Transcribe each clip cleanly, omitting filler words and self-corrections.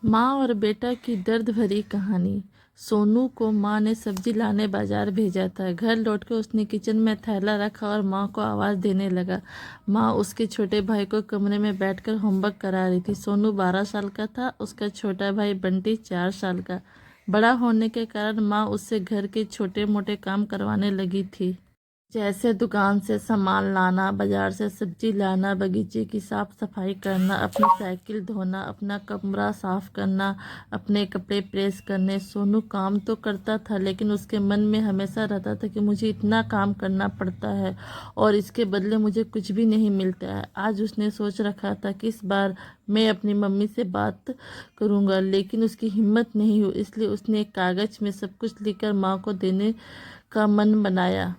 माँ और बेटा की दर्द भरी कहानी। सोनू को माँ ने सब्जी लाने बाजार भेजा था। घर लौटकर उसने किचन में थैला रखा और माँ को आवाज़ देने लगा। माँ उसके छोटे भाई को कमरे में बैठकर होमवर्क करा रही थी। सोनू 12 साल का था, उसका छोटा भाई बंटी 4 साल का। बड़ा होने के कारण माँ उससे घर के छोटे मोटे काम करवाने लगी थी, जैसे दुकान से सामान लाना, बाजार से सब्जी लाना, बगीचे की साफ सफाई करना, अपनी साइकिल धोना, अपना कमरा साफ करना, अपने कपड़े प्रेस करने। सोनू काम तो करता था, लेकिन उसके मन में हमेशा रहता था कि मुझे इतना काम करना पड़ता है और इसके बदले मुझे कुछ भी नहीं मिलता है। आज उसने सोच रखा था कि इस बार मैं अपनी मम्मी से बात करूँगा, लेकिन उसकी हिम्मत नहीं हुई। इसलिए उसने एक कागज़ में सब कुछ लिखकर माँ को देने का मन बनाया।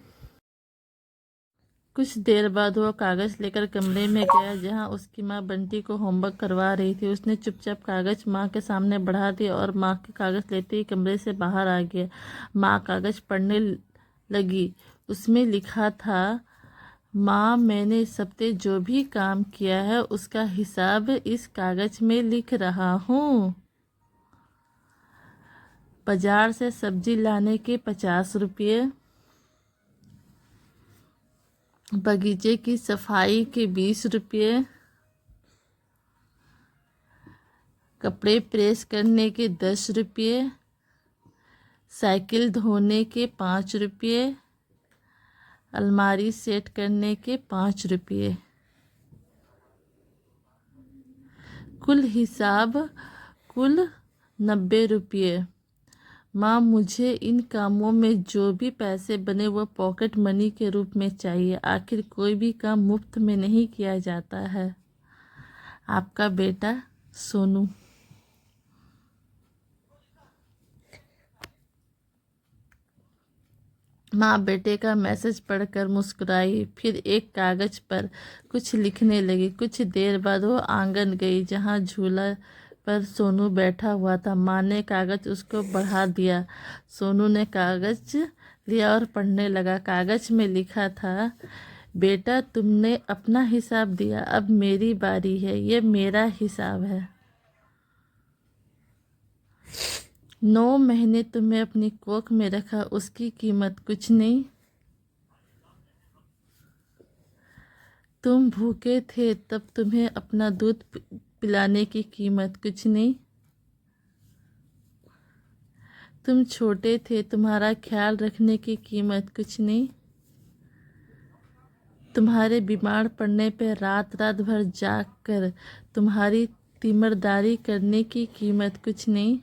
कुछ देर बाद वो कागज़ लेकर कमरे में गया जहाँ उसकी माँ बंटी को होमवर्क करवा रही थी। उसने चुपचाप कागज़ माँ के सामने बढ़ा दिया और माँ के कागज़ लेते ही कमरे से बाहर आ गया। माँ कागज़ पढ़ने लगी। उसमें लिखा था, माँ, मैंने इस हफ्ते जो भी काम किया है उसका हिसाब इस कागज़ में लिख रहा हूँ। बाजार से सब्जी लाने के 50 रुपये, बगीचे की सफाई के 20 रुपये, कपड़े प्रेस करने के 10 रुपये, साइकिल धोने के 5 रुपये, अलमारी सेट करने के 5 रुपये। कुल हिसाब कुल 90 रुपये। माँ, मुझे इन कामों में जो भी पैसे बने वो पॉकेट मनी के रूप में चाहिए। आखिर कोई भी काम मुफ्त में नहीं किया जाता है। आपका बेटा सोनू। माँ बेटे का मैसेज पढ़कर मुस्कुराई, फिर एक कागज़ पर कुछ लिखने लगी। कुछ देर बाद वो आंगन गई जहाँ झूला पर सोनू बैठा हुआ था। माँ ने कागज़ उसको बढ़ा दिया। सोनू ने कागज़ लिया और पढ़ने लगा। कागज़ में लिखा था, बेटा, तुमने अपना हिसाब दिया, अब मेरी बारी है। ये मेरा हिसाब है। 9 महीने तुम्हें अपनी कोख में रखा, उसकी कीमत कुछ नहीं। तुम भूखे थे तब तुम्हें अपना दूध पिलाने की कीमत कुछ नहीं। तुम छोटे थे, तुम्हारा ख्याल रखने की कीमत कुछ नहीं। तुम्हारे बीमार पड़ने पर रात रात भर जाग कर तुम्हारी तीमरदारी करने की कीमत कुछ नहीं।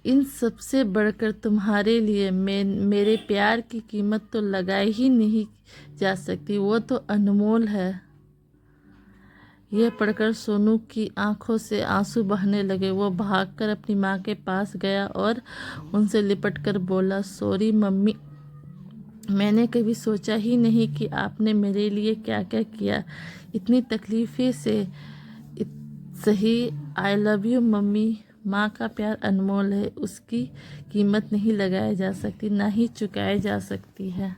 इन सबसे बढ़कर तुम्हारे लिए मेरे प्यार की कीमत तो लगाई ही नहीं जा सकती, वो तो अनमोल है। यह पढ़कर सोनू की आंखों से आंसू बहने लगे। वो भागकर अपनी माँ के पास गया और उनसे लिपटकर बोला, सॉरी मम्मी, मैंने कभी सोचा ही नहीं कि आपने मेरे लिए क्या क्या किया, इतनी तकलीफ़ें से। सही, आई लव यू मम्मी। माँ का प्यार अनमोल है, उसकी कीमत नहीं लगाई जा सकती, ना ही चुकाई जा सकती है।